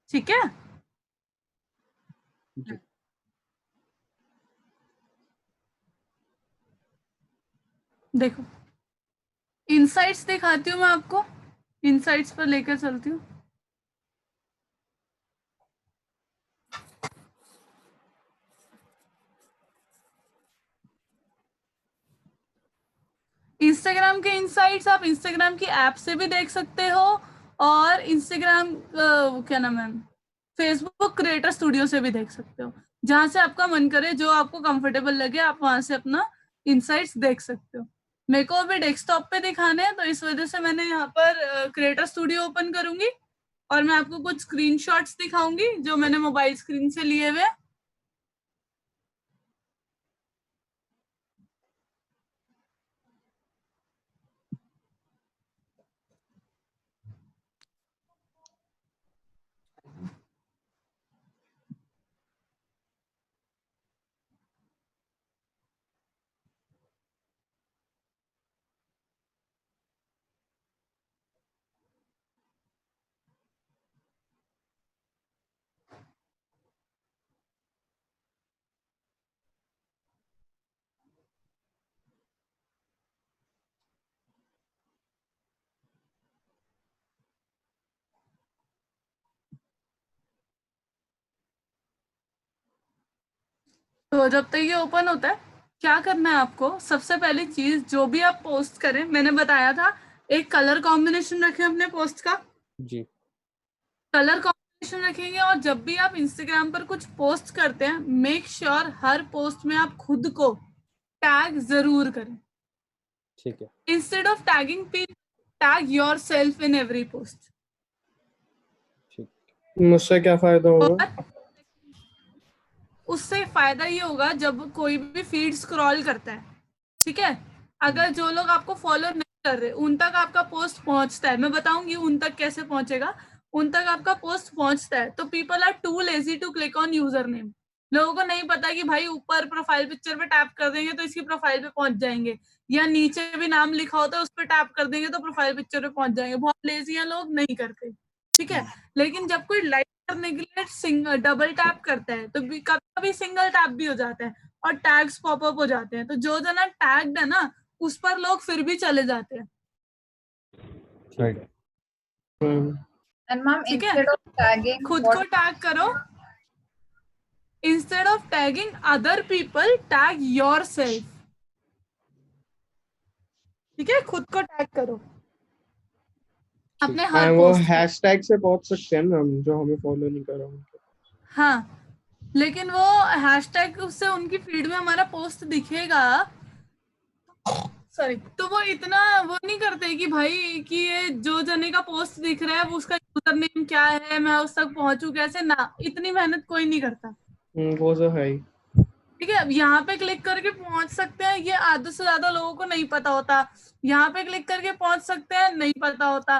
ठीक है। जी। देखो इनसाइट्स दिखाती हूँ मैं आपको, इनसाइट्स पर लेकर चलती हूँ। इंस्टाग्राम के इनसाइट्स आप इंस्टाग्राम की ऐप से भी देख सकते हो, और इंस्टाग्राम क्या नाम है, फेसबुक क्रिएटर स्टूडियो से भी देख सकते हो। जहां से आपका मन करे, जो आपको कंफर्टेबल लगे, आप वहां से अपना इनसाइट्स देख सकते हो। मेरे को अभी डेस्कटॉप पे दिखाने हैं, तो इस वजह से मैंने यहाँ पर क्रिएटर स्टूडियो ओपन करूंगी और मैं आपको कुछ स्क्रीनशॉट्स दिखाऊंगी जो मैंने मोबाइल स्क्रीन से लिए हुए। तो जब तक ये ओपन होता है, क्या करना है आपको, सबसे पहली चीज, जो भी आप पोस्ट करें, मैंने बताया था एक कलर कॉम्बिनेशन रखें अपने पोस्ट का। जी। कलर कॉम्बिनेशन रखेंगे, और जब भी आप इंस्टाग्राम पर कुछ पोस्ट करते हैं, मेक श्योर हर पोस्ट में आप खुद को टैग जरूर करें। ठीक है। Instead of tagging people, tag your self in every post. मुझसे क्या फायदा होगा? और उससे फायदा ये होगा, जब कोई भी फीड स्क्रॉल करता है, ठीक है, अगर जो लोग आपको फॉलो नहीं कर रहे उन तक आपका पोस्ट पहुंचता है, मैं बताऊंगी उन तक कैसे पहुंचेगा, उन तक आपका पोस्ट पहुंचता है, तो people are too lazy to click on user name. लोगों को नहीं पता कि भाई ऊपर प्रोफाइल पिक्चर पे टैप कर देंगे तो इसकी प्रोफाइल पे पहुंच जाएंगे, या नीचे भी नाम लिखा होता है उस पर टैप कर देंगे तो प्रोफाइल पिक्चर पे पहुंच जाएंगे। बहुत लेजी हैं लोग, नहीं करते, ठीक है। लेकिन जब कोई लाइक करने के लिए सिंगल डबल टैप करता है, तो कभी कभी सिंगल टैप भी हो जाता है और टैग्स पॉपअप हो जाते हैं, तो जो जना टैग्ड है ना, उस पर लोग फिर भी चले जाते हैं। ठीक है। And ma'am, ठीक है, instead of tagging, खुद what को टैग करो, instead of tagging other people, tag yourself. ठीक है, खुद को टैग करो अपने हर वो पोस्ट पे। हैशटैग से पहुंच सकते हैं ना, हम जो हमें फॉलो नहीं कर रहा हूँ। हाँ, लेकिन वो हैशटैग से उनकी फीड में हमारा पोस्ट दिखेगा, सॉरी, तो वो इतना वो नहीं करते कि भाई कि ये जो जने का पोस्ट दिख रहा है वो उसका यूजर नेम क्या है, मैं उस तक पहुंचू कैसे, ना, इतनी मेहनत कोई नहीं करता। वो तो है ही। ठीक है, यहाँ पे क्लिक करके पहुंच सकते हैं, ये आधे से ज्यादा लोगों को नहीं पता होता। यहाँ पे क्लिक करके पहुंच सकते हैं, नहीं पता होता,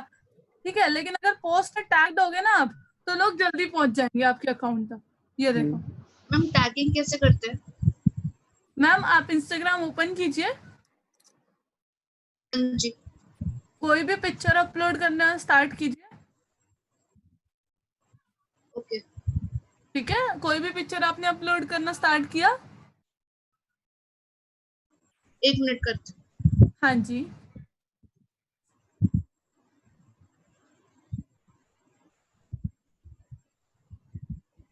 ठीक है। लेकिन अगर पोस्ट में टैग्ड होगे ना आप, तो लोग जल्दी पहुंच जाएंगे आपके अकाउंट तक। ये देखो मैम टैगिंग कैसे करते हैं? मैम, आप इंस्टाग्राम ओपन कीजिए, जी। कोई भी पिक्चर अपलोड करना स्टार्ट कीजिए, ओके। ठीक है। कोई भी पिक्चर आपने अपलोड करना स्टार्ट किया, 1 मिनट करते। हाँ जी,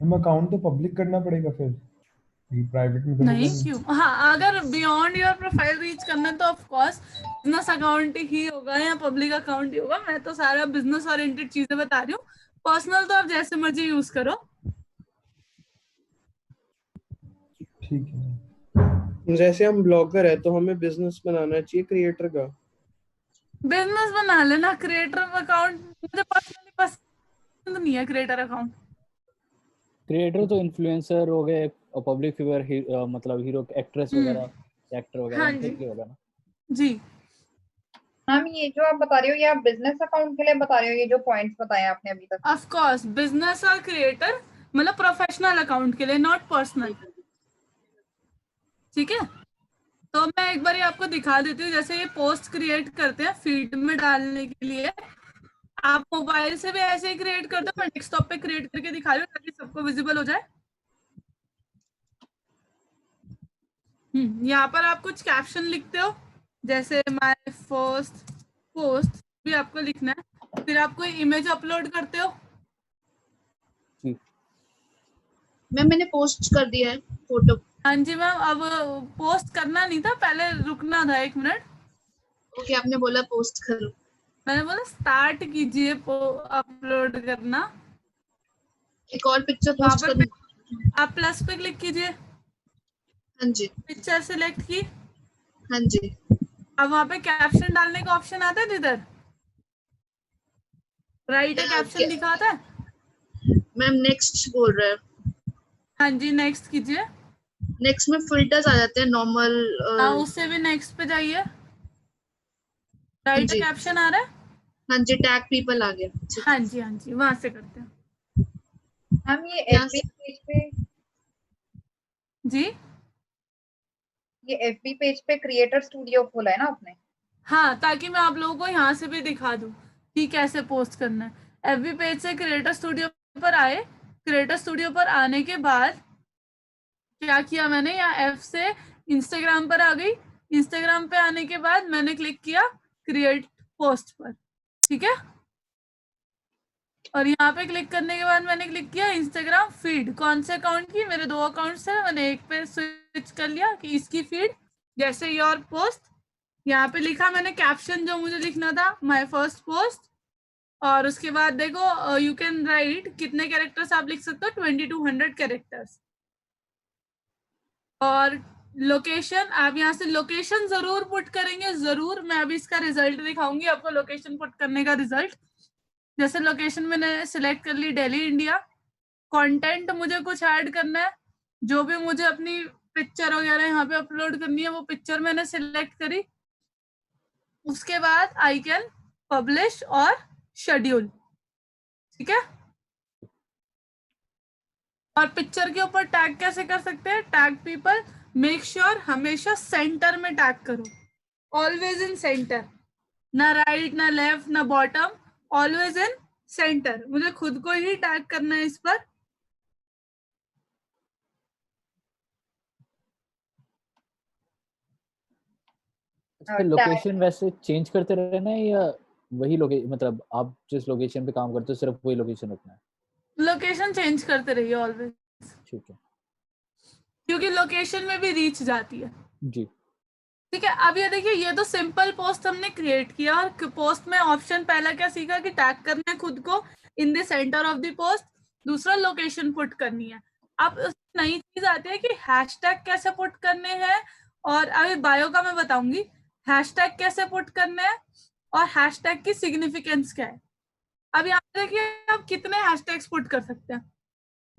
हम अकाउंट तो पब्लिक करना पड़ेगा फिर, प्राइवेट में तो नहीं होगा क्यों, हाँ, अगर बियॉन्ड योर प्रोफाइल रीच करना है तो ऑफ कोर्स बिजनेस अकाउंट ही होगा या पब्लिक अकाउंट ही होगा। मैं तो सारा बिजनेस ओरिएंटेड चीजें बता रही हूँ, पर्सनल तो आप जैसे मर्जी यूज करो। ठीक है। जैसे हम ब्लॉगर है तो हमें बिजनेस बनाना चाहिए क्रिएटर का। बिजनेस बना लेना क्रिएटर अकाउंट, मुझे पर्सनली पसंद नहीं है क्रिएटर अकाउंट। क्रिएटर तो इन्फ्लुएंसर हो गए और पब्लिक फिगर, मतलब हीरो एक्ट्रेस वगैरह, एक्टर वगैरह, हाँ उनके जी, लिए होगा ना। जी, मैम ये जो आप बता रहे हो, ये आप बिजनेस अकाउंट के लिए बता रहे हो, ये जो पॉइंट्स बताए आपने अभी तक? ऑफ कोर्स बिजनेस और क्रिएटर मतलब प्रोफेशनल अकाउंट के लिए, नॉट पर्सनल, ठीक है। तो मैं एक बार आपको दिखा देती हूँ, जैसे ये पोस्ट क्रिएट करते हैं फीड में डालने के लिए। आप मोबाइल से भी ऐसे ही क्रिएट कर दो, मैं डेस्कटॉप पे क्रिएट करके दिखा रही हूँ ताकि सबको विजिबल हो जाए। यहाँ पर आप कुछ कैप्शन लिखते हो, जैसे माय फर्स्ट पोस्ट भी आपको लिखना है। फिर आप कोई इमेज अपलोड करते हो। जी मैम मैंने पोस्ट कर दिया है फोटो। हाँ जी मैम, अब पोस्ट करना नहीं था, पहले रुकना था 1 मिनट। ओके, आपने बोला पोस्ट करो। मैंने बोला स्टार्ट कीजिए अपलोड करना। एक और पिक्चर वहाँ पोस्ट पर करनी। आप प्लस पे क्लिक कीजिए, हाँ जी, पिक्चर सिलेक्ट की। हाँ जी। अब वहाँ पे कैप्शन डालने का ऑप्शन आता है जिधर राइट कैप्शन दिखाता है। मैम नेक्स्ट बोल रहा है। हाँ जी, नेक्स्ट कीजिए। नेक्स्ट में फिल्टर्स आ जाते हैं नॉर्मल। हाँ, उससे भी नेक्स्ट पे जाइए। राइट जी। कैप्शन आ रहा है। हाँ जी, टैग पीपल आ गया। ठीक। हाँ जी, हाँ जी, वहां से करते हैं। हम ये यहाँ एफबी पेज पे जी ये एफबी पेज पे क्रिएटर स्टूडियो खोला है ना आपने? हाँ, ताकि मैं आप लोगों को यहाँ से भी दिखा दूँ कि कैसे पोस्ट करना है। एफबी पेज से क्रिएटर स्टूडियो पर आए। क्रिएटर स्टूडियो पर आने के बाद क्या किया मैंने, यहाँ एफ से इंस्टाग्राम पर आ गई। इंस्टाग्राम पे आने के बाद मैंने क्लिक किया क्रिएट पोस्ट पर, ठीक है। और यहाँ पे क्लिक करने के बाद मैंने क्लिक किया इंस्टाग्राम फीड। कौन से अकाउंट की, मेरे 2 अकाउंट्स है, मैंने एक पे स्विच कर लिया कि इसकी फीड। जैसे योर पोस्ट, यहाँ पे लिखा मैंने कैप्शन जो मुझे लिखना था, माय फर्स्ट पोस्ट। और उसके बाद देखो यू कैन राइट, कितने कैरेक्टर्स आप लिख सकते हो, 2200 कैरेक्टर्स। और लोकेशन, आप यहाँ से लोकेशन जरूर पुट करेंगे, जरूर। मैं अभी इसका रिजल्ट दिखाऊंगी आपको, लोकेशन पुट करने का रिजल्ट। जैसे लोकेशन मैंने सिलेक्ट कर ली दिल्ली इंडिया। कंटेंट मुझे कुछ ऐड करना है, जो भी मुझे अपनी पिक्चर वगैरह यहाँ पे अपलोड करनी है, वो पिक्चर मैंने सिलेक्ट करी। उसके बाद आई कैन पब्लिश और शेड्यूल, ठीक है। और पिक्चर के ऊपर टैग कैसे कर सकते हैं, टैग पीपल। मेक श्योर हमेशा सेंटर में टैग करो, ऑलवेज इन सेंटर, ना राइट ना लेफ्ट ना बॉटम, ऑलवेज इन सेंटर। मुझे खुद को ही टैग करना है इस पर। तो लोकेशन वैसे चेंज करते रहना है या वही लोकेशन, मतलब आप जिस लोकेशन पे काम करते हो सिर्फ वही लोकेशन रखना है? लोकेशन चेंज करते रहिए ऑलवेज, ठीक है, क्योंकि लोकेशन में भी रीच जाती है। जी ठीक है। अब ये देखिए, ये तो सिंपल पोस्ट हमने क्रिएट किया। और पोस्ट में ऑप्शन पहला क्या सीखा कि टैग करना है खुद को in the centre of the post. दूसरा लोकेशन पुट करनी है। अब नई चीज आती है कि हैशटैग कैसे पुट करने हैं। और अभी बायो का मैं बताऊंगी हैशटैग कैसे पुट करने हैं और हैशटैग की सिग्निफिकेंस क्या है। अब यहाँ देखिए आप कितने हैशटैग्स पुट कर सकते हैं।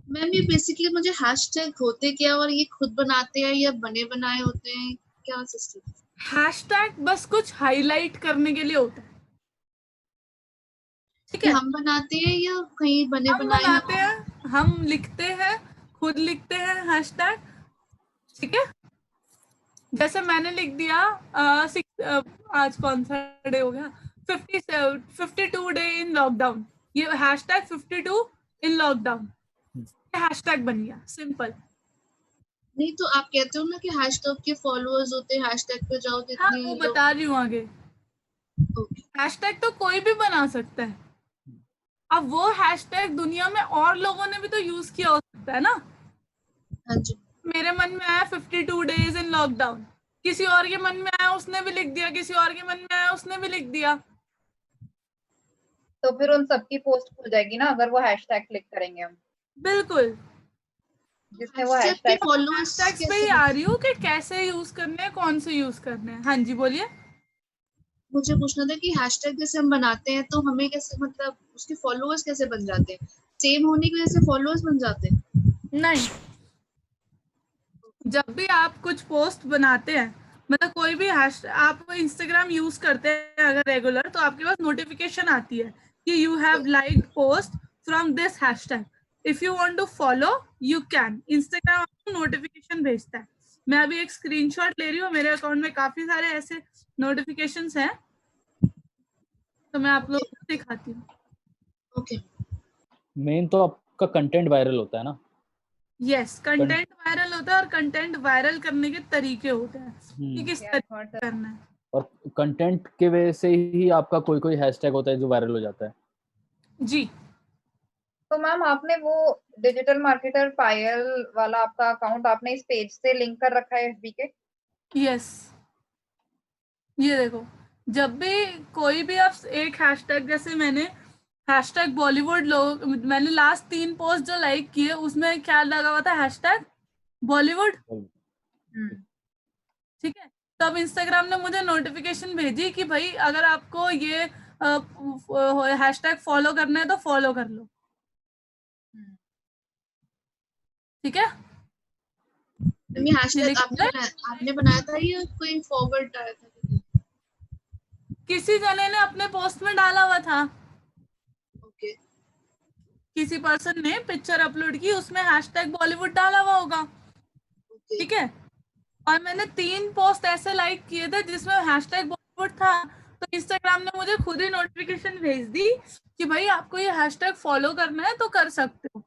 मैम ये बेसिकली मुझे हैशटैग होते क्या, और ये खुद बनाते हैं या बने बनाए होते हैं, क्या सिस्टम? हैशटैग बस कुछ हाईलाइट करने के लिए होता है, ठीक है। हम बनाते हैं या कहीं बने हम बनाए बनाते हैं, हम लिखते हैं, खुद लिखते हैं हैशटैग, ठीक है। जैसे मैंने लिख दिया आज कौन सा डे हो गया, 52 डे इन लॉकडाउन। ये हैशटैग 52 इन लॉकडाउन हैशटैग बन गया, सिंपल। नहीं तो आप कहते हो ना कि हैशटैग के फॉलोअर्स होते हैं, हैशटैग पे जाओ तो हाँ, इतने वो लोग। बता रही हूँ आगे। ओके। हैशटैग तो कोई भी बना सकता है। अब वो हैशटैग दुनिया में और लोगों ने भी तो यूज किया हो सकता है ना। हाँ जी। मेरे मन में आया 52 डेज इन लॉकडाउन, किसी और के मन में आया उसने भी लिख दिया, किसी और के मन में आया उसने भी लिख दिया। तो फिर उन सबकी पोस्ट खुल जाएगी ना अगर वो हैशटैग क्लिक करेंगे हम, बिल्कुल। जिसने वो हैशटैग के हैशटैग। फॉलोअर्स हैशटैग्स पे ही आ रही हूँ कि कैसे यूज करने हैं, कौन से यूज करने हैं। हाँ जी बोलिए। मुझे पूछना था कि हैशटैग जैसे हम बनाते हैं तो हमें कैसे, मतलब उसके फॉलोअर्स कैसे बन जाते हैं? सेम होने की वजह से फॉलोअर्स बन जाते हैं? नहीं, जब भी आप कुछ पोस्ट बनाते हैं, मतलब कोई भी आप इंस्टाग्राम यूज करते हैं अगर रेगुलर, तो आपके पास नोटिफिकेशन आती है कि you have liked post from this hashtag, if you want to follow you can. Instagram आपको नोटिफिकेशन भेजता है। मैं अभी एक स्क्रीनशॉट ले रही हूँ, मेरे अकाउंट में काफी सारे ऐसे नोटिफिकेशंस हैं, तो मैं आप लोगों को दिखाती हूँ। ओके मेन तो आपका कंटेंट वायरल होता है ना। यस, कंटेंट वायरल होता है और कंटेंट वायरल करने के तरीके होते हैं कि किस Yeah, तरीके got से it. करना है। और कंटेंट के वजह से ही आपका कोई कोई हैशटैग होता है जो वायरल हो जाता है। जी, तो मैम आपने वो डिजिटल मार्केटर पायल वाला आपका अकाउंट आपने इस पेज से लिंक कर रखा है एफबी के? यस, ये देखो, जब भी कोई भी आप एक हैशटैग, जैसे मैंने हैशटैग बॉलीवुड लोग, मैंने लास्ट 3 पोस्ट जो लाइक किए उसमें क्या लगा हुआ था, हैशटैग बॉलीवुड। हम्म ठीक है, तब इंस्टाग्राम ने मुझे नोटिफिकेशन भेजी कि भाई अगर आपको ये हैशटैग फॉलो करना है तो फॉलो कर लो। हम्म। ठीक है, ये हैशटैग लिखा है, आपने बनाया था या कोई फॉरवर्ड आया था? किसी जने ने अपने पोस्ट में डाला हुआ था, ओके किसी पर्सन ने पिक्चर अपलोड की, उसमें हैशटैग बॉलीवुड डाला हुआ होगा। ओके ठीक है, और मैंने 3 पोस्ट ऐसे लाइक किए थे जिसमें हैशटैग बॉलीवुड था, तो इंस्टाग्राम ने मुझे खुद ही नोटिफिकेशन भेज दी कि भाई आपको ये हैशटैग फॉलो करना है तो कर सकते हो।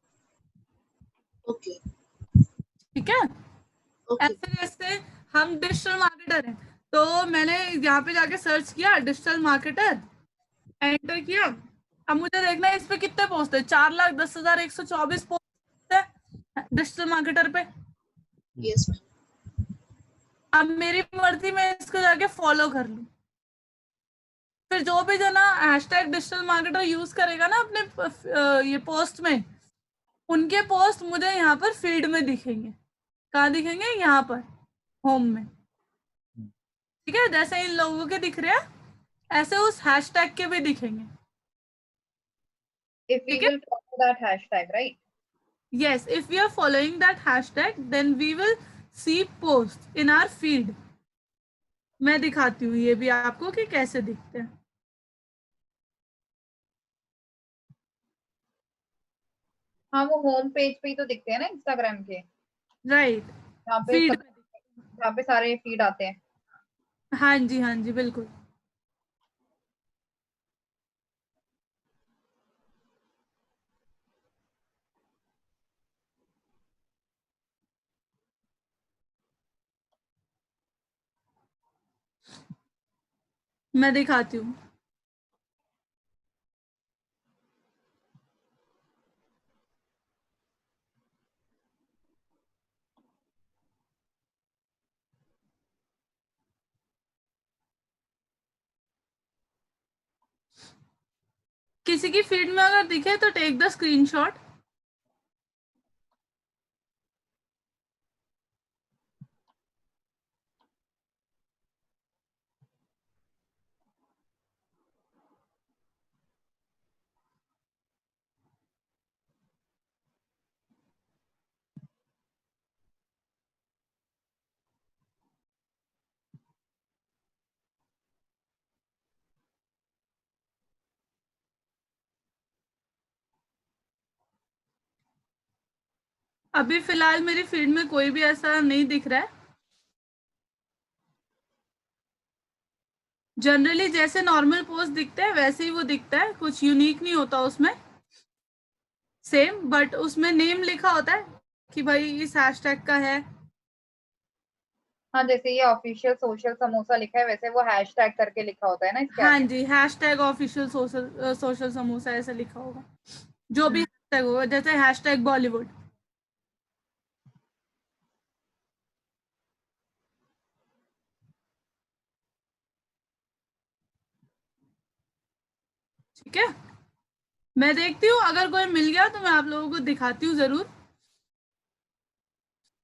ओके ठीक है, ओके ऐसे जैसे हम डिजिटल मार्केटर हैं, तो मैंने यहाँ पे जाके सर्च किया डिजिटल मार्केटर, एंटर किया, अब मुझे देखना है इस पे कितने पोस्ट है, 4,10,124 पोस्ट है डिजिटल मार्केटर पे। यस मैम अब मेरी मर्जी में इसको जाके फॉलो कर लूं, फिर जो भी जना हैशटैग डिजिटल मार्केटर यूज करेगा ना अपने ये पोस्ट में, उनके पोस्ट मुझे यहाँ पर फीड में दिखेंगे। कहाँ दिखेंगे? यहाँ पर होम में। ठीक है, जैसे इन लोगों के दिख रहे हैं ऐसे उस हैशटैग के भी दिखेंगे। If we ठीक है, will follow that hashtag, right? yes, if we are following that hashtag then we will see posts in our feed। मैं दिखाती हूँ ये भी आपको कि कैसे दिखते हैं। हाँ, वो होम पेज पे ही तो दिखते हैं ना इंस्टाग्राम के, राइट, जहाँ पे फीड सब, जहाँ पे सारे फीड आते हैं। हाँ जी, हाँ जी, बिल्कुल। मैं दिखाती हूँ। किसी की फीड में अगर दिखे तो टेक द स्क्रीनशॉट। अभी फिलहाल मेरी फीड में कोई भी ऐसा नहीं दिख रहा है। जनरली जैसे नॉर्मल पोस्ट दिखते हैं वैसे ही वो दिखता है, कुछ यूनिक नहीं होता उसमें, सेम, बट उसमें नेम लिखा होता है कि भाई इस हैशटैग का है। हाँ, जैसे ये ऑफिशियल सोशल समोसा लिखा है वैसे वो हैशटैग करके लिखा होता है ना इसके हाँ आगे। जी, हैशटैग ऑफिशियल सोशल समोसा ऐसा लिखा होगा, जो भी हम्म। हैशटैग होगा, जैसे हैशटैग बॉलीवुड। ठीक है, मैं देखती हूँ अगर कोई मिल गया तो मैं आप लोगों को दिखाती हूँ जरूर।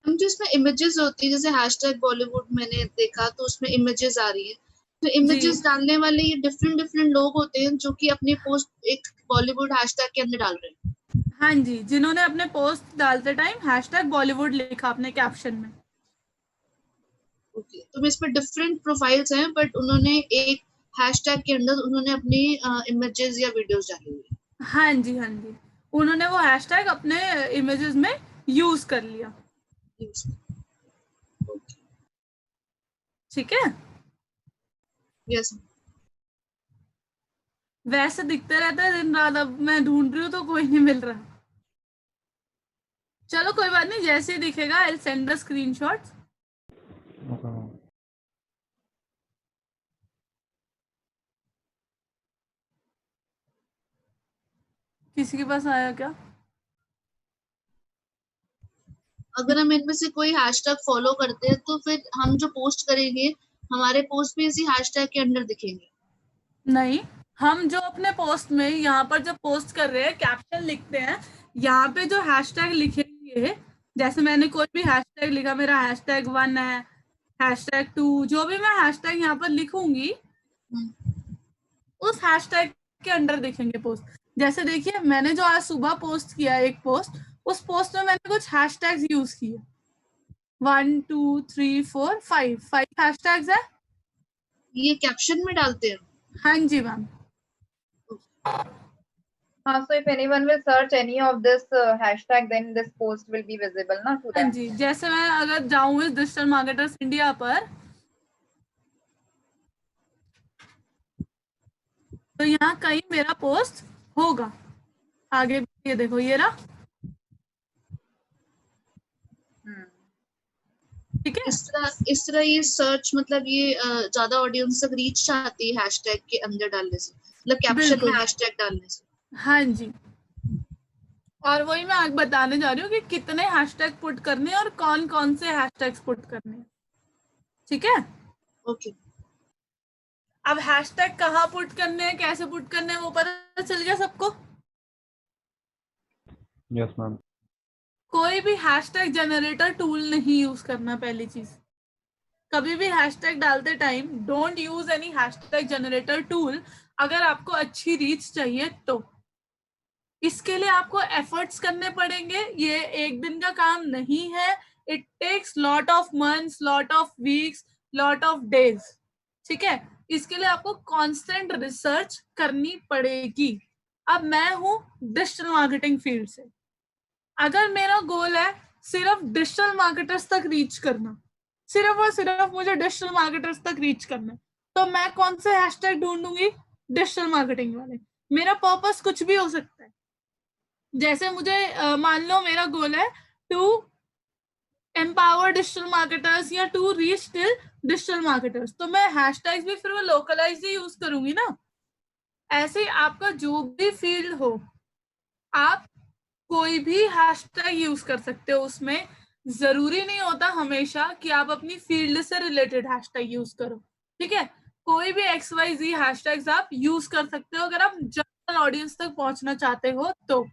हम जो इसमें इमेजेस होती है जैसे हैशटैग बॉलीवुड मैंने देखा तो उसमें इमेजेस आ रही है, तो इमेजेस डालने वाले ये डिफरेंट डिफरेंट लोग होते हैं जो कि अपनी पोस्ट एक बॉलीवुड हैशटैग के अंदर डाल रहे हैं। हाँ जी, जिन्होंने अपने पोस्ट डालते टाइम हैशटैग बॉलीवुड लिखा अपने कैप्शन में। ओके, तो इसमें डिफरेंट प्रोफाइल्स हैं बट उन्होंने एक हैशटैग के अंदर उन्होंने अपनी इमेजेस या वीडियोस डाली हुई है। हाँ जी, हाँ जी, उन्होंने वो हैशटैग अपने इमेजेस में यूज कर लिया। ठीक है, यस वैसे दिखते रहते हैं दिन रात, अब मैं ढूंढ रही हूँ तो कोई नहीं मिल रहा। चलो कोई बात नहीं, जैसे ही दिखेगा I send the screenshots. Okay ma'am. किसी के पास आया क्या? अगर हम इनमें से कोई हैशटैग फॉलो करते हैं तो फिर हम जो पोस्ट करेंगे हमारे पोस्ट भी इसी हैशटैग के अंडर दिखेंगे। नहीं, हम जो अपने पोस्ट में यहाँ पर जब पोस्ट कर रहे हैं कैप्शन लिखते हैं, यहाँ पे जो हैशटैग लिखेंगे, जैसे मैंने कोई भी हैशटैग लिखा, मेरा हैशटैग 1 है, हैशटैग 2, जो भी मैं हैशटैग यहाँ पर लिखूंगी उस हैशटैग के अंडर दिखेंगे पोस्ट। जैसे देखिए मैंने जो आज सुबह पोस्ट किया एक पोस्ट, उस पोस्ट में मैंने कुछ हैशटैग्स यूज किए, 1 2 3 4 5 हैशटैग्स है। ये कैप्शन में डालते हैं। हाँ जी ma'am. so if anyone will search any of this hashtag, then this post will be visible ना to हाँ them. जी, जैसे मैं अगर जाऊँ इस डिजिटल मार्केटर्स इंडिया पर, तो यहाँ कहीं मेरा पोस्ट होगा आगे। ये देखो ये रहा, ठीक है। इस तरह ये सर्च मतलब ये ज्यादा ऑडियंस तक रीच चाहती है हैशटैग के अंदर डालने से, मतलब कैप्शन में बिल्कुल। हैशटैग डालने से। हाँ जी, और वही मैं आगे बताने जा रही हूँ कि कितने हैशटैग पुट करने हैं और कौन कौन से हैशटैग्स पुट करने हैं, ठीक है। ओके। अब हैशटैग कहाँ पुट करने हैं, कैसे पुट करने हैं, वो पता चल गया सबको। Yes ma'am. कोई भी हैशटैग जनरेटर टूल नहीं यूज करना। पहली चीज, कभी भी हैशटैग डालते time don't use any hashtag generator tool अगर आपको अच्छी रीच चाहिए तो। इसके लिए आपको एफर्ट्स करने पड़ेंगे, ये एक दिन का काम नहीं है। It takes lot of months, lot of weeks, lot of days, ठीक है। इसके लिए आपको कांस्टेंट रिसर्च करनी पड़ेगी। अब मैं हूं डिजिटल मार्केटिंग फील्ड से, अगर मेरा गोल है सिर्फ डिजिटल मार्केटर्स तक रीच करना, सिर्फ और सिर्फ मुझे डिजिटल मार्केटर्स तक रीच करना है, तो मैं कौन से हैशटैग ढूंढूंगी? डिजिटल मार्केटिंग वाले। मेरा पर्पस कुछ भी हो सकता है। जैसे मुझे मान लो मेरा गोल है टू एम्पावर डिजिटल मार्केटर्स या to reach till digital marketers, तो मैं हैशटैग्स भी फिर वो लोकलाइज ही यूज करूंगी ना। ऐसे ही आपका जो भी फील्ड हो, आप कोई भी हैशटैग यूज कर सकते हो। उसमें जरूरी नहीं होता हमेशा कि आप अपनी फील्ड से रिलेटेड हैशटैग यूज करो, ठीक है। कोई भी XYZ हैशटैग्स आप यूज कर सकते हो अगर आप जनरल ऑडियंस तक पहुंचना चाहते हो तो।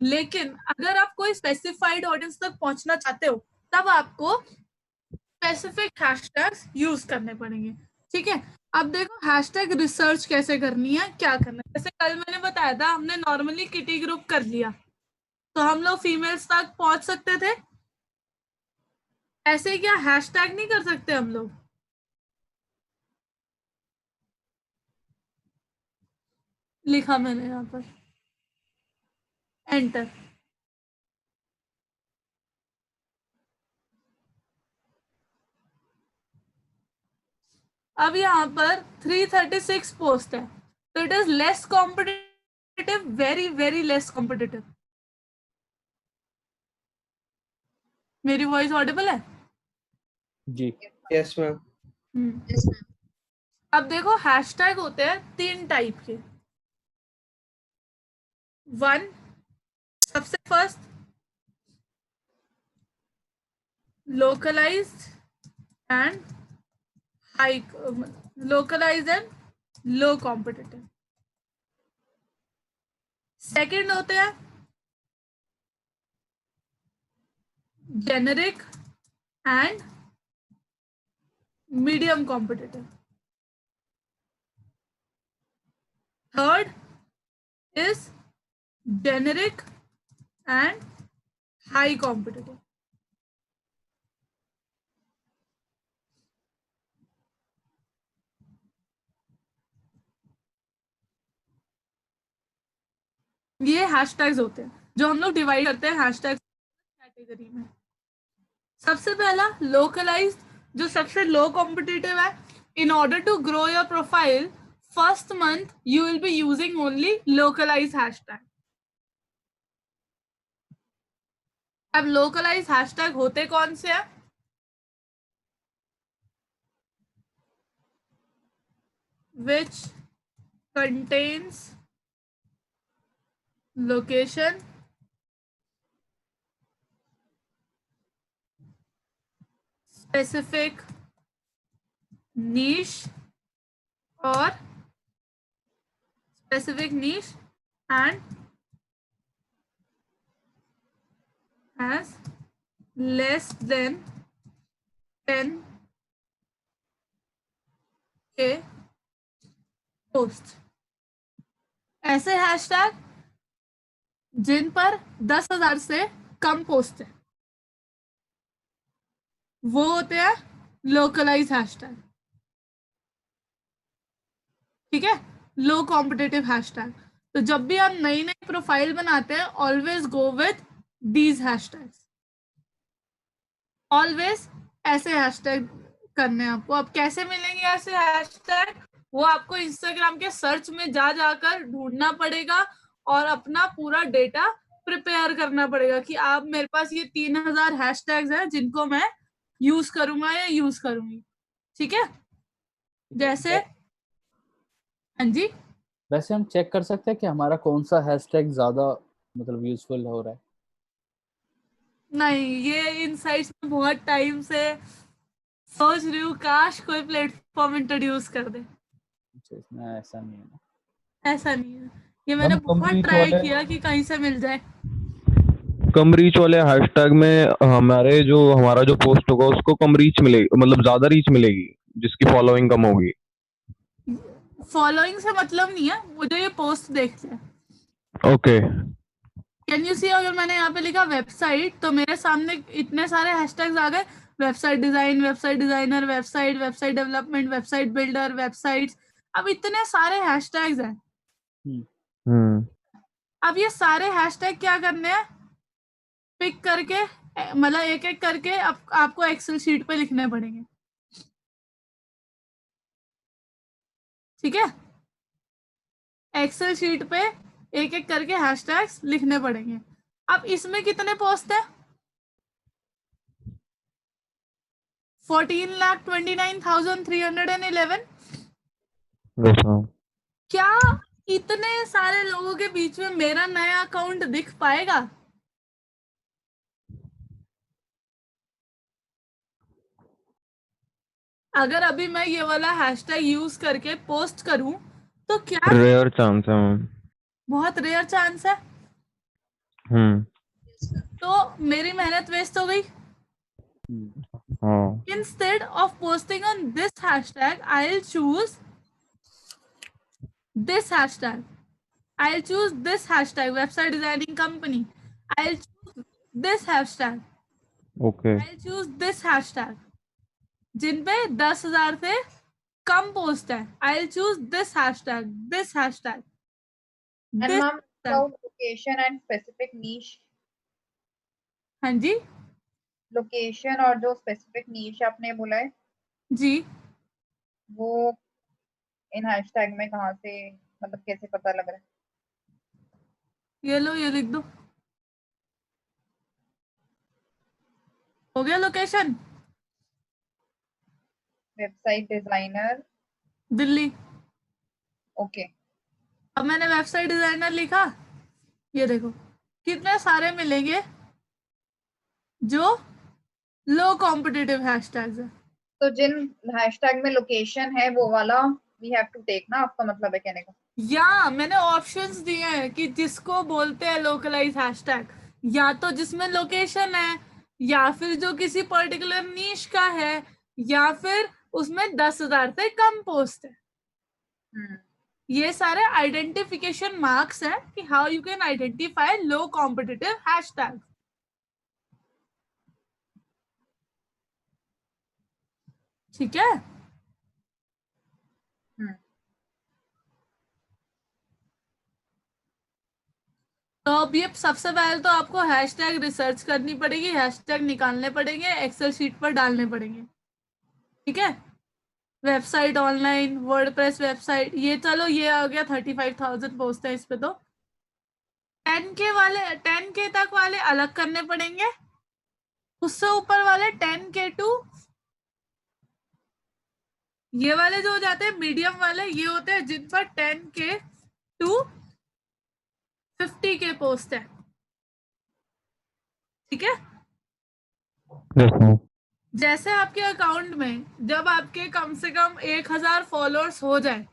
लेकिन अगर आप कोई स्पेसिफाइड ऑडियंस तक पहुंचना चाहते हो तब आपको स्पेसिफिक हैशटैग्स यूज करने पड़ेंगे, ठीक है। अब देखो हैशटैग रिसर्च कैसे करनी है, क्या करना है। जैसे कल मैंने बताया था, हमने नॉर्मली किटी ग्रुप कर लिया तो हम लोग फीमेल्स तक पहुंच सकते थे। ऐसे क्या हैशटैग नहीं कर सकते हम लोग? लिखा मैंने यहाँ पर, एंटर। अब यहाँ पर 336 पोस्ट है, तो it is less competitive, very very less competitive. मेरी वॉइस ऑडिबल है? जी। Yes ma'am. Yes, ma'am. अब देखो हैशटैग होते हैं 3 टाइप के। 1, सबसे first localized and high, localized and low competitive. Second होते हैं generic and medium competitive. Third is generic and high competitive. ये हैशटैग्स होते हैं जो हम लोग डिवाइड करते हैं हैशटैग कैटेगरी में। सबसे पहला लोकलाइज्ड, जो सबसे लो कॉम्पिटिटिव है। In order to grow your profile first month you will be using only localized hashtag. अब localized hashtag होते कौन से हैं? Which contains location, specific niche or specific niche and has less than 10K post. ऐसे hashtag जिन पर 10,000 से कम post है वो होते हैं लोकलाइज हैशटैग. ठीक है, लो कॉम्पिटिटिव हैशटैग. तो जब भी आप नई नई प्रोफाइल बनाते हैं always go with these hashtags. Always ऐसे हैशटैग करने हैं आपको. अब कैसे मिलेंगे ऐसे हैशटैग? वो आपको इंस्टाग्राम के सर्च में जाकर ढूंढना पड़ेगा और अपना पूरा डेटा प्रिपेयर करना पड़ेगा कि आप मेरे पास ये 3,000 हैशटैग्स हैं जिनको मैं यूज करूंगा या यूज करूंगी. ठीक है, जैसे हाँ जी. वैसे हम चेक कर सकते हैं कि हमारा कौन सा हैशटैग ज्यादा मतलब यूजफुल हो रहा है? नहीं, ये इनसाइट्स में बहुत टाइम से सोच रही हूँ काश कोई प्लेटफॉर्म इंट्रोड्यूस कर दे. इसमें ऐसा नहीं है ना. ऐसा नहीं है, ये मैंने बहुत ट्राई किया कि कहीं से मिल जाए. कम रीच वाले हैशटैग में हमारा जो पोस्ट होगा उसको कम रीच मिलेगी, मतलब ज्यादा रीच मिलेगी जिसकी फॉलोइंग कम होगी. फॉलोइंग से मतलब नहीं है, मुझे ये पोस्ट देखते हैं. ओके. कैन यू सी, अगर मैंने यहाँ पे लिखा वेबसाइट तो मेरे सामने इतने सारे हैशटैग्स आ गए. Website design, website designer, website development, website builder, websites. अब इतने सारे हैशटैग्स हैं. अब ये सारे हैशटैग क्या करने हैं? पिक करके मतलब एक एक करके आपको एक्सेल शीट पे लिखने पड़ेंगे. ठीक है, एक्सेल शीट पे एक एक करके हैशटैग्स लिखने पड़ेंगे. अब इसमें कितने पोस्ट है? 14,29,311. क्या इतने सारे लोगों के बीच में मेरा नया अकाउंट दिख पाएगा? अगर अभी मैं ये वाला हैशटैग यूज करके पोस्ट करूं तो क्या रेयर चांस है. बहुत रेयर चांस है. तो मेरी मेहनत वेस्ट हो गई. Instead of posting on this hashtag, I'll choose this hashtag. Website designing company. I'll choose this hashtag. Okay. I'll choose this hashtag. जिन पे 10,000 से कम पोस्ट है. I'll choose this hashtag. And ma'am, about location and specific niche. हाँ जी. Location और जो specific नीश आपने बोला है जी, वो इन हैशटैग में कहाँ से, मतलब कैसे पता लग रहा है? ये लो, ये लिख दो. हो गया location. Website designer Delhi. Okay. अब मैंने वेबसाइट डिजाइनर लिखा. ये देखो कितने सारे मिलेंगे जो लो कॉम्पिटिटिव हैशटैग्स है. तो जिन हैशटैग में लोकेशन है वो वाला वी हैव टू टेक ना, आपका मतलब है कहने का? या मैंने ऑप्शंस दिए हैं कि जिसको बोलते हैं लोकलाइज हैशटैग, या तो जिसमें लोकेशन है, या फिर जो किसी पर्टिकुलर नीश का है, या फिर उसमें 10,000 से कम पोस्ट है. ये सारे आइडेंटिफिकेशन मार्क्स हैं कि how you can identify low competitive hashtag. ठीक है. तो अब ये सबसे पहले तो आपको हैशटैग रिसर्च करनी पड़ेगी, हैशटैग निकालने पड़ेंगे, एक्सेल शीट पर डालने पड़ेंगे. ठीक है. वेबसाइट ऑनलाइन, वर्डप्रेस वेबसाइट, ये चलो ये आ गया 35,000 पोस्ट है इस पे। तो 10K तक वाले अलग करने पड़ेंगे, उससे ऊपर वाले 10K टू, ये वाले जो हो जाते हैं मीडियम वाले, ये होते हैं जिन पर 10K टू 50K पोस्ट है, ठीक है। Yes ma'am. जैसे आपके अकाउंट में जब आपके कम से कम 1000 फॉलोअर्स हो जाए,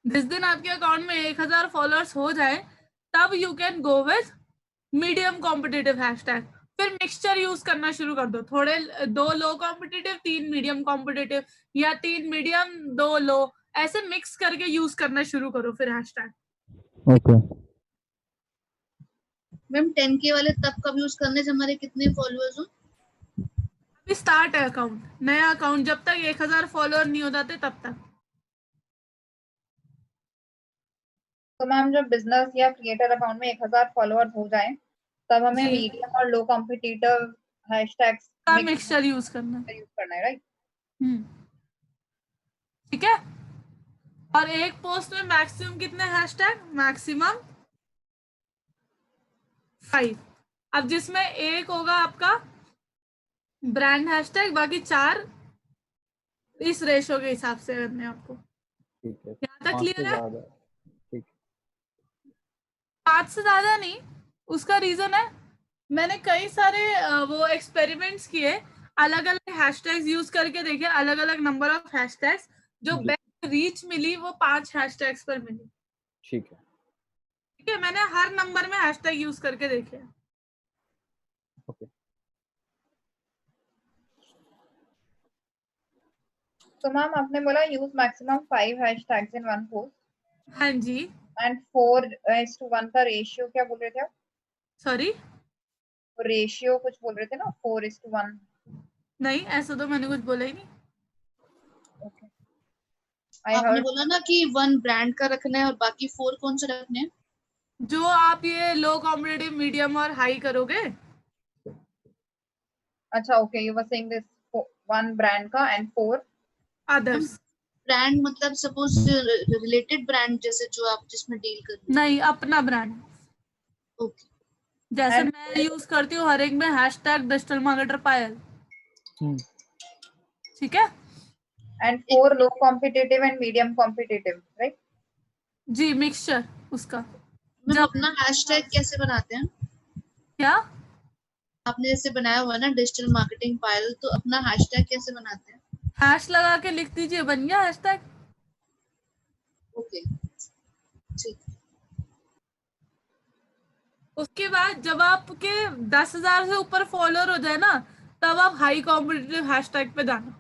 जिस दिन आपके अकाउंट में 1000 फॉलोअर्स हो जाए, तब you can go with medium competitive hashtag. फिर मिक्सचर यूज करना शुरू कर दो, थोड़े 2 लो कॉम्पिटिटिव, 3 मीडियम कॉम्पिटिटिव, या 3 मीडियम 2 लो, ऐसे मिक्स करके यूज करना शुरू करो फिर हैशटैग। ओके। मैम 10K वाले तब कब यूज करने जब हमारे कितने फॉलोअर्स हो? अभी स्टार्ट है अकाउंट, नया अकाउंट, जब तक 1000 फॉलोअर नहीं हो जाते तब तक। तो मैम जब बिजनेस या क्रिएटर अकाउंट में 1000 फॉलोअर्स हो जाए, तब हमें जी। मीडियम और लो कॉम्पिटिटिव हैशटैग्स का मिक्सचर यूज करना है। यूज करना है, राइट? ठीक है। और एक पोस्ट में मैक्सिमम कितने हैशटैग? मैक्सिमम 5। अब जिसमें एक होगा आपका ब्रांड हैशटैग, बाकी 4 इस रेशो के हिसाब से करने हैं आपको। ठीक है, यहाँ तक 5 से क्लियर है? ज़्यादा। ठीक। 5 से ज्यादा नहीं, उसका रीजन है मैंने कई सारे वो एक्सपेरिमेंट्स किए, अलग अलग हैशटैग्स यूज करके देखे, अलग अलग नंबर ऑफ हैशटैग्स, जो जी। बेस्ट रीच मिली वो 5 हैशटैग्स पर मिली। ठीक है। ठीक है, मैंने हर नंबर में हैशटैग यूज करके देखे हैं। ओके। तो मैम आपने बोला use maximum 5 hashtags in one post हाँ जी। एंड 4:1 का रेशियो क्या बोल रहे थे आप? सॉरी, रेशियो कुछ बोल रहे थे ना, 4:1। नहीं ऐसा तो मैंने कुछ बोला ही नहीं। ओके, आई आपने हर्ड। बोला ना कि 1 ब्रांड का रखना है और बाकी 4 कौन से रखने हैं? जो आप ये लो कॉम्पिटिटिव, मीडियम और हाई करोगे। अच्छा, okay, you were saying this 1 brand का एंड 4 अदर्स। ब्रांड मतलब सपोज रिलेटेड ब्रांड जैसे जो आप जिसमें डील कर रहे नहीं, अपना ब्रांड। हो। ओके। जैसे And- मैं यूज करती हूँ हर एक में हैशटैग डिजिटल मार्केटर पायल। ठीक है and 4 low competitive and medium competitive, right? जी, मिक्सचर उसका। मैम जब अपना हैशटैग कैसे बनाते हैं? क्या? आपने जैसे बनाया हुआ है ना डिजिटल मार्केटिंग पायल, तो अपना हैशटैग कैसे बनाते हैं? हैश लगा के लिख दीजिए, बन गया हैशटैग। ओके, ठीक। उसके बाद जब आपके 10,000 से ऊपर फॉलोअर हो जाए ना, तब आप हाई कॉम्पिटिटिव हैशटैग पे जाना।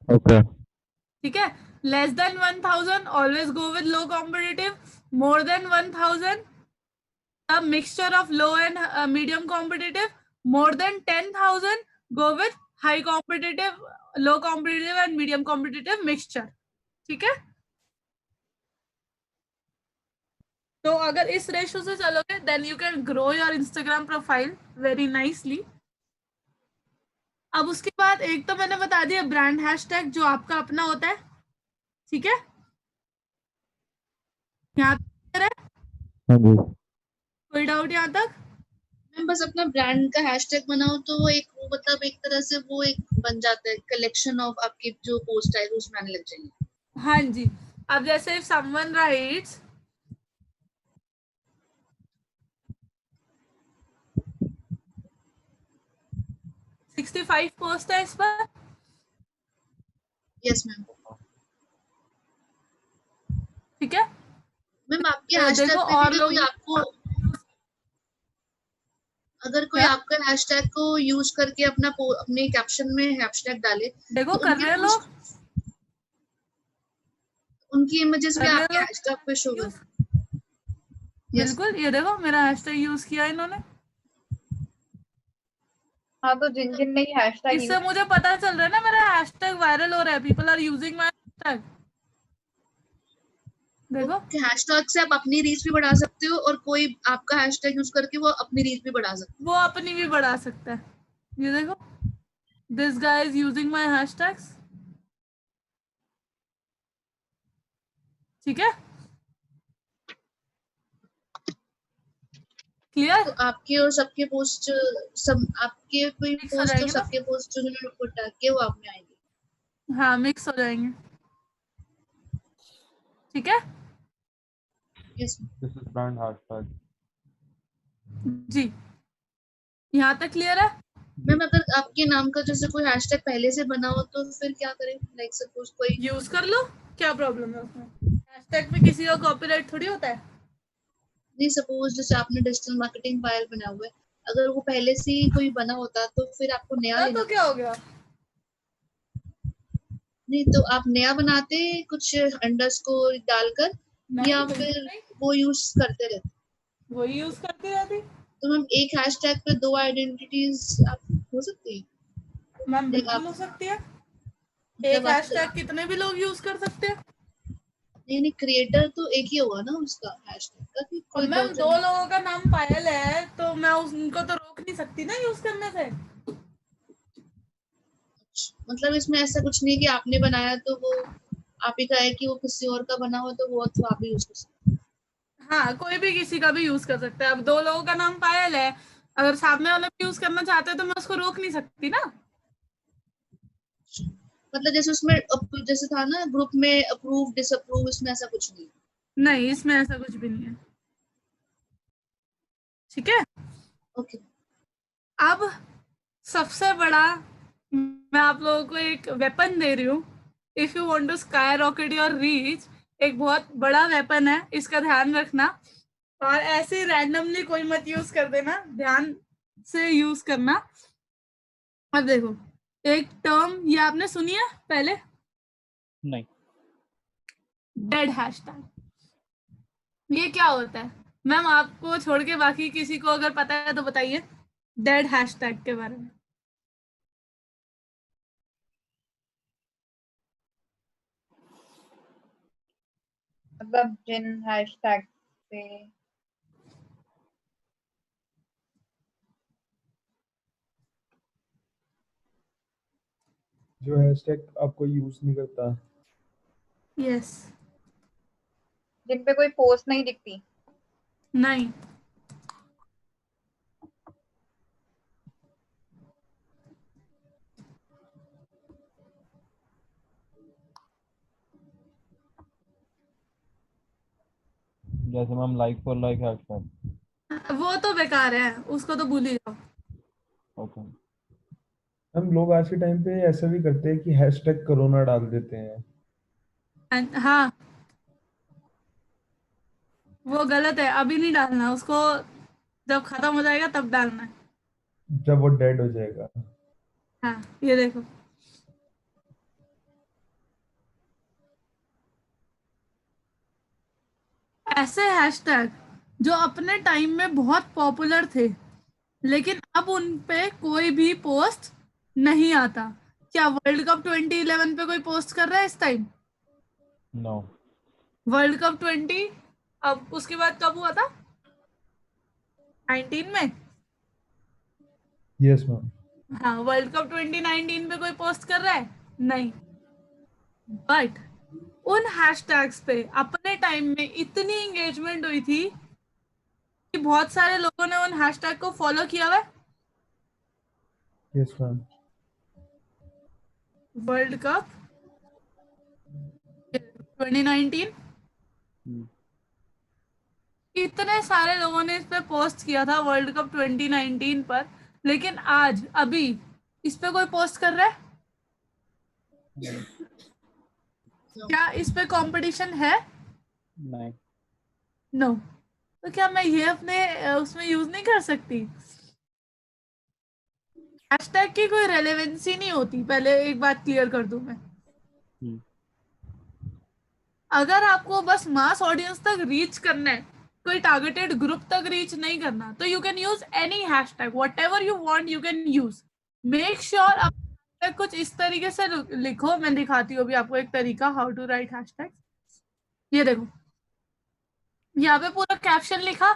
ओके। ठीक है, less than 1000 always go with low competitive, more than 1000 तब mixture of low and medium competitive, more than 10,000 go with high competitive, low competitive and medium competitive mixture. ठीक है, तो अगर इस रेशो से चलोगे then you can grow your Instagram profile very nicely. अब उसके बाद एक तो मैंने बता दिया ब्रांड हैशटैग जो आपका अपना होता है। ठीक है, यहाँ तक है? हाँ जी। कोई डाउट यहाँ तक? मैम बस अपना ब्रांड का हैशटैग बनाओ तो वो एक वो मतलब एक तरह से वो एक बन जाता है कलेक्शन ऑफ आपकी जो पोस्ट है उसमें आने लग जाएंगे। हाँ जी। अब जैसे if someone writes "65 पोस्ट है इस पर", यस मैम। ठीक है, मैम आपके तो हैशटैग देखो पे और भी लोग कोई आपको अगर कोई क्या? आपका हैशटैग को यूज करके अपने कैप्शन में हैशटैग डाले देखो तो कर रहे हैं लोग, उनकी इमेजेस भी कर रहे आपके लोग हैशटैग पे शो use। कर। यस बिल्कुल, ये देखो मेरा हैशटैग यूज किया इन्होंने। हाँ, तो जिन जिन ने हैशटैग इससे मुझे पता चल रहा है ना मेरा हैशटैग वायरल हो रहा है, people are using my hashtag. देखो हैशटैग से आप अपनी रीच भी बढ़ा सकते हो और कोई आपका हैशटैग यूज करके वो अपनी रीच भी बढ़ा सकते वो अपनी भी बढ़ा सकता है। ये देखो, this guy is using my hashtags. ठीक है, क्लियर? तो आपके और सबके पोस्ट सब आपके कोई Mix हो पोस्ट जाएंगे और ना? सबके पोस्ट जो उन्होंने टैग किए वो आप में आएंगे। हाँ, मिक्स हो जाएंगे, ठीक है yes this is brand hashtag. जी, यहाँ तक क्लियर है? मैम अगर आपके नाम का जैसे कोई हैशटैग पहले से बना हो तो फिर क्या करें? लाइक सपोज कोई यूज कर लो, क्या प्रॉब्लम है उसमें? हैशटैग पे किसी का कॉपीराइट थोड़ी होता है। नहीं, सपोज जैसे आपने डिजिटल मार्केटिंग फाइल बना हुआ है, अगर वो पहले से ही कोई बना होता तो फिर आपको नया लेना तो क्या हो गया? नहीं, तो आप नया बनाते कुछ अंडरस्कोर डालकर नहीं, या बिल्कुल फिर नहीं, वो यूज करते रहते? वही यूज करती रहती। तो मैम एक हैशटैग पे दो आइडेंटिटीज आप हो सकती है? मैम लाइक बिल्कुल आप हो सकती है, मतलब एक आप हैशटैग कितने भी लोग यूज कर सकते हैं। नहीं क्रिएटर तो एक ही होगा ना उसका हैशटैग का, कि और कोई मैम दो जन लोगों का नाम पायल है तो मैं उनको तो रोक नहीं सकती ना यूज करने से। मतलब इसमें ऐसा कुछ नहीं कि आपने बनाया तो वो आप ही का है, कि वो किसी और का बना हो तो वो तो आप ही यूज कर सकते हैं। हाँ, कोई भी किसी का भी यूज कर सकता है। अब दो लोगों का नाम पायल है, अगर सामने वाला भी यूज करना चाहते हैं तो मैं उसको रोक नहीं सकती ना। मतलब जैसे उसमें जैसे था ना ग्रुप में अप्रूव डिसअप्रूव, इसमें ऐसा कुछ नहीं। नहीं, इसमें ऐसा कुछ भी नहीं है, ठीक है। ओके अब सबसे बड़ा, मैं आप लोगों को एक वेपन दे रही हूँ, if you want to skyrocket your reach, एक बहुत बड़ा वेपन है, इसका ध्यान रखना। और ऐसे रैंडमली कोई मत यूज कर देना, ध्यान से यूज करना। अब देखो, एक टर्म ये आपने सुनी है पहले, नहीं, डेड हैशटैग। ये क्या होता है मैम? आपको छोड़ के बाकी किसी को अगर पता है तो बताइए डेड हैशटैग के बारे में। मतलब जिन हैशटैग पे जो हैशटैग आपको यूज नहीं करता। यस। जिन पे कोई पोस्ट नहीं दिखती। नहीं, जैसे ma'am like for like hashtag. वो तो बेकार है, उसको तो भूल ही जाओ। ओके। हम लोग आज के टाइम पे ऐसा भी करते हैं कि हैशटैग कोरोना डाल देते हैं। हाँ, वो गलत है, अभी नहीं डालना उसको, जब खत्म हो जाएगा तब डालना है। जब वो डेड हो जाएगा। हाँ, ये देखो, ऐसे हैशटैग जो अपने टाइम में बहुत पॉपुलर थे लेकिन अब उन पे कोई भी पोस्ट नहीं आता। क्या वर्ल्ड कप 2011 पे कोई पोस्ट कर रहा है इस टाइम? नो। वर्ल्ड कप 20, अब उसके बाद कब हुआ था? 19 में। Yes ma'am. हाँ, वर्ल्ड कप 2019 पे कोई पोस्ट कर रहा है? नहीं। बट उन हैशटैग्स पे अपने टाइम में इतनी एंगेजमेंट हुई थी कि बहुत सारे लोगों ने उन हैशटैग को फॉलो किया हुआ है। Yes ma'am. वर्ल्ड कप 2019, इतने सारे लोगों ने इस पे पोस्ट किया था वर्ल्ड कप 2019 पर, लेकिन आज अभी इस पे कोई पोस्ट कर रहा है? क्या इस पे कंपटीशन है? नहीं, नो। तो क्या मैं ये अपने उसमें यूज नहीं कर सकती? हैशटैग की कोई रेलेवेंसी नहीं होती, पहले एक बात क्लियर कर दूं मैं। अगर आपको बस मास ऑडियंस तक रीच करना है, कोई टारगेटेड ग्रुप तक रीच नहीं करना, तो you can use any hashtag, whatever you want you can use. Make sure आप कुछ इस तरीके से लिखो, मैं दिखाती हूँ अभी आपको एक तरीका हाउ टू राइट हैशटैग। ये देखो, यहाँ पे पूरा कैप्शन लिखा,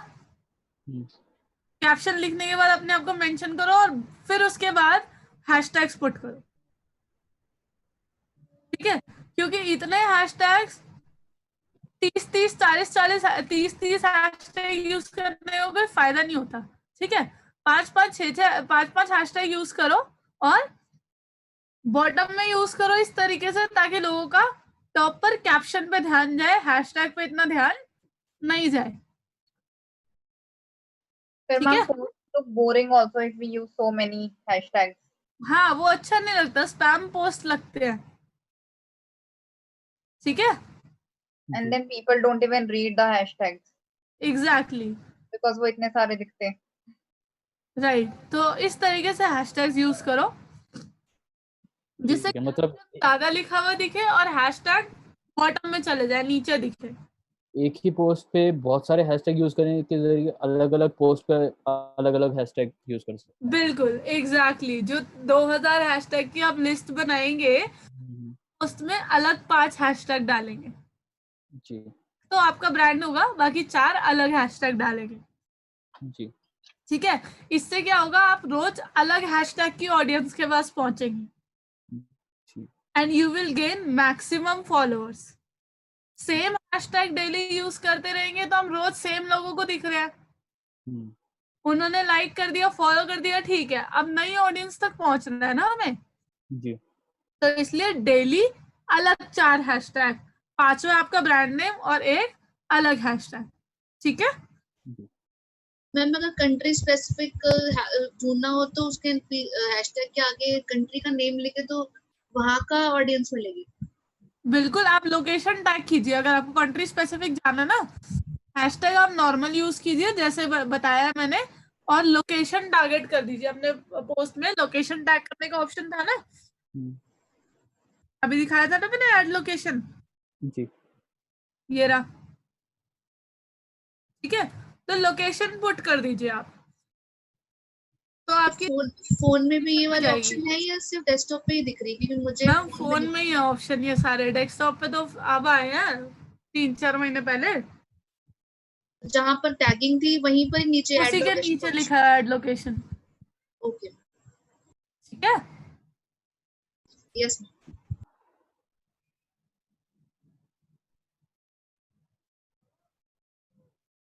कैप्शन लिखने के बाद अपने आप को मेंशन करो और फिर उसके बाद हैशटैग्स पुट करो, ठीक है? क्योंकि इतने हैशटैग्स 30 हैशटैग यूज करने हो कोई फायदा नहीं होता, ठीक है। 5 हैशटैग यूज करो और बॉटम में यूज करो इस तरीके से ताकि लोगों का टॉप पर कैप्शन पे ध्यान जाए, हैशटैग पे इतना ध्यान नहीं जाए, फिर ठीक मैम है। posts look boring also if we use so many hashtags. हाँ, वो अच्छा नहीं लगता, स्पैम पोस्ट लगते हैं, ठीक है। And then people don't even read the hashtags exactly, because वो इतने सारे दिखते हैं. राइट। तो इस तरीके से हैशटैग्स यूज करो जिससे ठीक है, मतलब ज्यादा लिखा हुआ दिखे और हैशटैग बॉटम में चले जाए, नीचे दिखे। एक ही पोस्ट पे बहुत सारे हैशटैग यूज करने के जरिए अलग अलग पोस्ट पे अलग अलग हैशटैग यूज कर सकते बिल्कुल एग्जैक्टली, जो 2000 हैशटैग की आप लिस्ट बनाएंगे हैं। उसमें अलग 5 हैशटैग डालेंगे जी तो आपका ब्रांड होगा, बाकी 4 अलग हैशटैग डालेंगे, जी ठीक है। इससे क्या होगा, आप रोज अलग हैशटैग की ऑडियंस के पास पहुंचेंगे जी and you will gain maximum followers. Same hashtag daily use करते रहेंगे तो हम रोज सेम लोगों को दिख रहे हैं, हम्म, उन्होंने लाइक कर दिया, फॉलो कर दिया, ठीक है। अब नई ऑडियंस तक पहुंचना है ना हमें, जी तो इसलिए डेली अलग 4 हैशटैग, 5वां आपका ब्रांड नेम और एक अलग हैशटैग, ठीक है। मैम अगर कंट्री स्पेसिफिक ढूंढना हो तो उसके हैशटैग के आगे कंट्री का नेम लिखे तो वहाँ का ऑडियंस मिलेगी। बिल्कुल, आप लोकेशन टैग कीजिए, अगर आपको कंट्री स्पेसिफिक जाना ना, हैशटैग आप नॉर्मल यूज कीजिए जैसे बताया है मैंने, और लोकेशन टारगेट कर दीजिए। अपने पोस्ट में लोकेशन टैग करने का ऑप्शन था ना, अभी दिखाया था ना मैंने, ऐड लोकेशन, जी ये रहा, ठीक है। तो लोकेशन पुट कर दीजिए आप, तो आपकी फोन में भी ये वाला जाएगी। ऑप्शन है या सिर्फ डेस्कटॉप पे ही दिख रही है? क्योंकि मुझे मैम फोन में ही है ऑप्शन, ये सारे डेस्कटॉप पे तो अब आए हैं 3-4 महीने पहले, जहाँ पर टैगिंग थी वहीं पर ही नीचे उसी ऐड के लोकेशन नीचे लिखा है ऐड लोकेशन, ओके ठीक है। यस।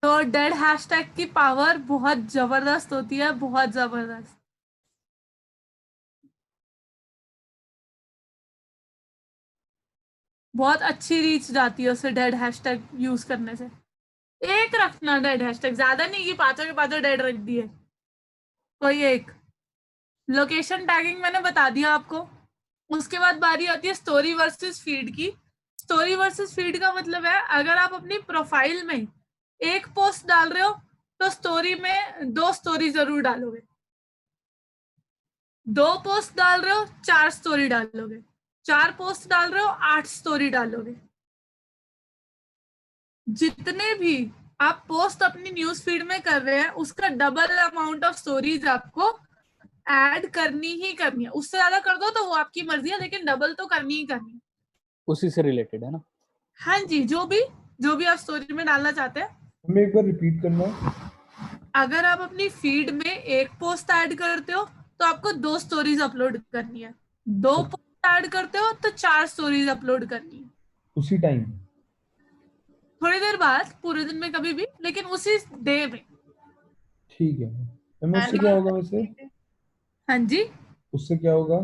तो डेड हैशटैग की पावर बहुत जबरदस्त होती है, बहुत जबरदस्त। बहुत अच्छी रीच जाती है उससे, डेड हैशटैग यूज करने से। एक रखना डेड हैशटैग, ज्यादा नहीं कि 5 के 5 डेड रख दिए, कोई एक। लोकेशन टैगिंग मैंने बता दिया आपको। उसके बाद बारी आती है स्टोरी वर्सेस फीड की। स्टोरी वर्सेस फीड का मतलब है, अगर आप अपनी प्रोफाइल में एक पोस्ट डाल रहे हो तो स्टोरी में 2 स्टोरी जरूर डालोगे, 2 पोस्ट डाल रहे हो 4 स्टोरी डालोगे, 4 पोस्ट डाल रहे हो 8 स्टोरी डालोगे। जितने भी आप पोस्ट अपनी न्यूज फीड में कर रहे हैं उसका डबल अमाउंट ऑफ स्टोरीज आपको ऐड करनी ही करनी है। उससे ज्यादा कर दो तो वो आपकी मर्जी है, लेकिन डबल तो करनी ही करनी है। उसी से रिलेटेड है ना? हाँ जी, जो भी आप स्टोरी में डालना चाहते हैं। हमें एक बार रिपीट करना। अगर आप अपनी फीड में एक पोस्ट ऐड करते हो तो आपको 2 स्टोरीज अपलोड करनी है, 2 पोस्ट ऐड करते हो तो 4 स्टोरीज अपलोड करनी है, उसी टाइम? थोड़ी देर बाद, पूरे दिन में कभी भी, लेकिन उसी डे में। ठीक है। हमें उससे क्या होगा वैसे? हाँ जी, उससे क्या होगा?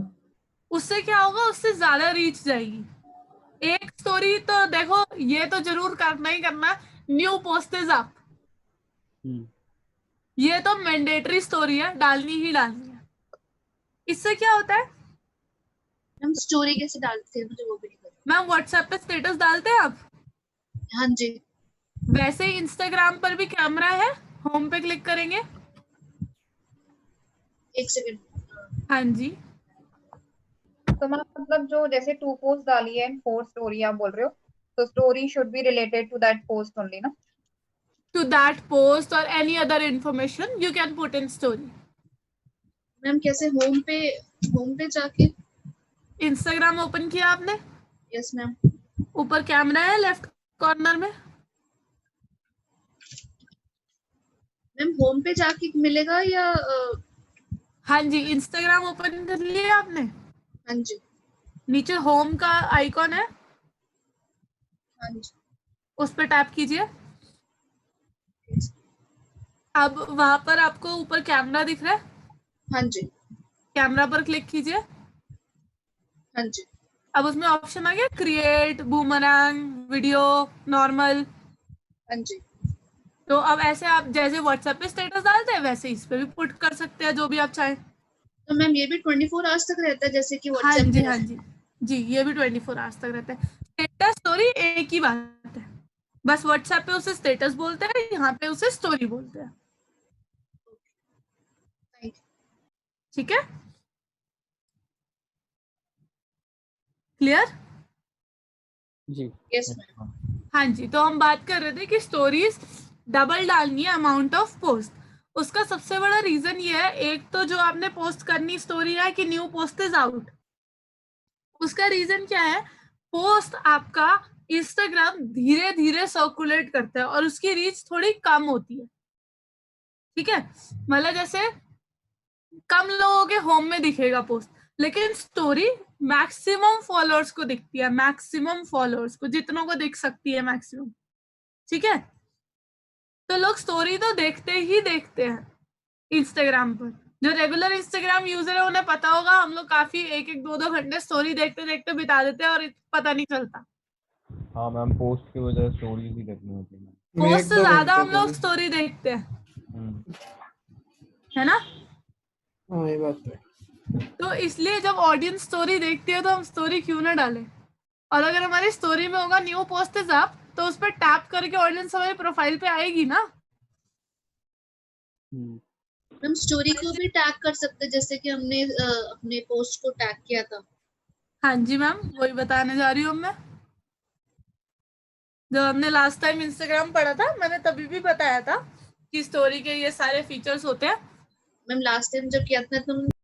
उससे क्या होगा, उससे ज्यादा रीच जाएगी। एक स्टोरी तो देखो, ये तो जरूर करना ही करना, न्यू पोस्टेज अप, ये तो मैंडेटरी स्टोरी है, डालनी ही डालनी है। इससे क्या होता है, हम स्टोरी कैसे डालते हैं मुझे वो भी नहीं पता। मैम व्हाट्सएप पे स्टेटस डालते हैं आप, हाँ जी। वैसे ही इंस्टाग्राम पर भी कैमरा है, होम पे क्लिक करेंगे। एक सेकंड। हाँ जी, तो मैम मतलब जो जैसे 2 पोस्ट डाली है 4 स्टोरी आप बोल रहे हो, तो story should be related to that post only ना? to that post or any other information you can put in story. Ma'am कैसे होम पे जाके? इंस्टाग्राम ओपन किया आपने, यस मैम। ऊपर कैमरा है लेफ्ट कॉर्नर में, मैम होम पे जाके मिलेगा या हाँ जी, इंस्टाग्राम ओपन कर लिया आपने, हाँ जी। नीचे होम का आइकॉन है, हाँ जी। उस पर टैप कीजिए। अब वहां पर आपको ऊपर कैमरा दिख रहा है, हाँ जी, कैमरा पर क्लिक कीजिए। हाँ जी, अब उसमें ऑप्शन आ गया क्रिएट, बूमरैंग, वीडियो, नॉर्मल। हाँ जी। तो अब ऐसे आप जैसे व्हाट्सएप पे स्टेटस डालते हैं वैसे इस पे भी पुट कर सकते हैं जो भी आप चाहें। तो मैम ये भी 24 आवर्स तक रहता है जैसे कि हाँ व्हाट्सएप जी, में हाँ जी जी, ये भी 24 आवर्स तक रहता है। स्टेटस स्टोरी एक ही बात है, बस व्हाट्सएप पे उसे स्टेटस बोलते हैं, यहाँ पे उसे स्टोरी बोलते हैं। Thank you. ठीक है, क्लियर? जी। Yes, ma'am. हाँ जी, तो हम बात कर रहे थे कि स्टोरीज डबल डालनी है अमाउंट ऑफ पोस्ट। उसका सबसे बड़ा रीजन ये है, एक तो जो आपने पोस्ट करनी स्टोरी है कि न्यू पोस्ट इज आउट, उसका रीजन क्या है, पोस्ट आपका इंस्टाग्राम धीरे धीरे सर्कुलेट करता है और उसकी रीच थोड़ी कम होती है। ठीक है, मतलब जैसे कम लोगों के होम में दिखेगा पोस्ट, लेकिन स्टोरी मैक्सिमम फॉलोअर्स को दिखती है, मैक्सिमम फॉलोअर्स को, जितनों को दिख सकती है मैक्सिमम। ठीक है, तो लोग स्टोरी तो देखते ही देखते हैं इंस्टाग्राम पर। जो रेगुलर इंस्टाग्राम यूजर है उन्हें पता होगा, हम लोग काफी 1-1, 2-2 घंटे स्टोरी देखते देखते बिता देते हैं और पता नहीं चलता। हाँ मैम, पोस्ट की वजह स्टोरीज ही देखनी होती है। पोस्ट से 1-2 ज्यादा घंटे हम लोग कभी। स्टोरी देखते हैं, हम्म। है ना? हाँ ये बात तो है। तो इसलिए जब ऑडियंस स्टोरी देखती है तो हम स्टोरी क्यों ना डालें। और अगर हमारी स्टोरी में होगा न्यू पोस्ट इज अप, तो उस पर टैप करके ऑडियंस हमारी प्रोफाइल पे आएगी ना। हम स्टोरी को भी टैग कर सकते हैं जैसे कि हमने अपने पोस्ट को टैग किया था। हाँ जी मैम, वही बताने जा रही हूँ मैं। जब हमने लास्ट टाइम इंस्टाग्राम पढ़ा था, मैंने तभी भी बताया था कि स्टोरी के ये सारे फीचर्स होते हैं। मैम लास्ट टाइम जब किया था तो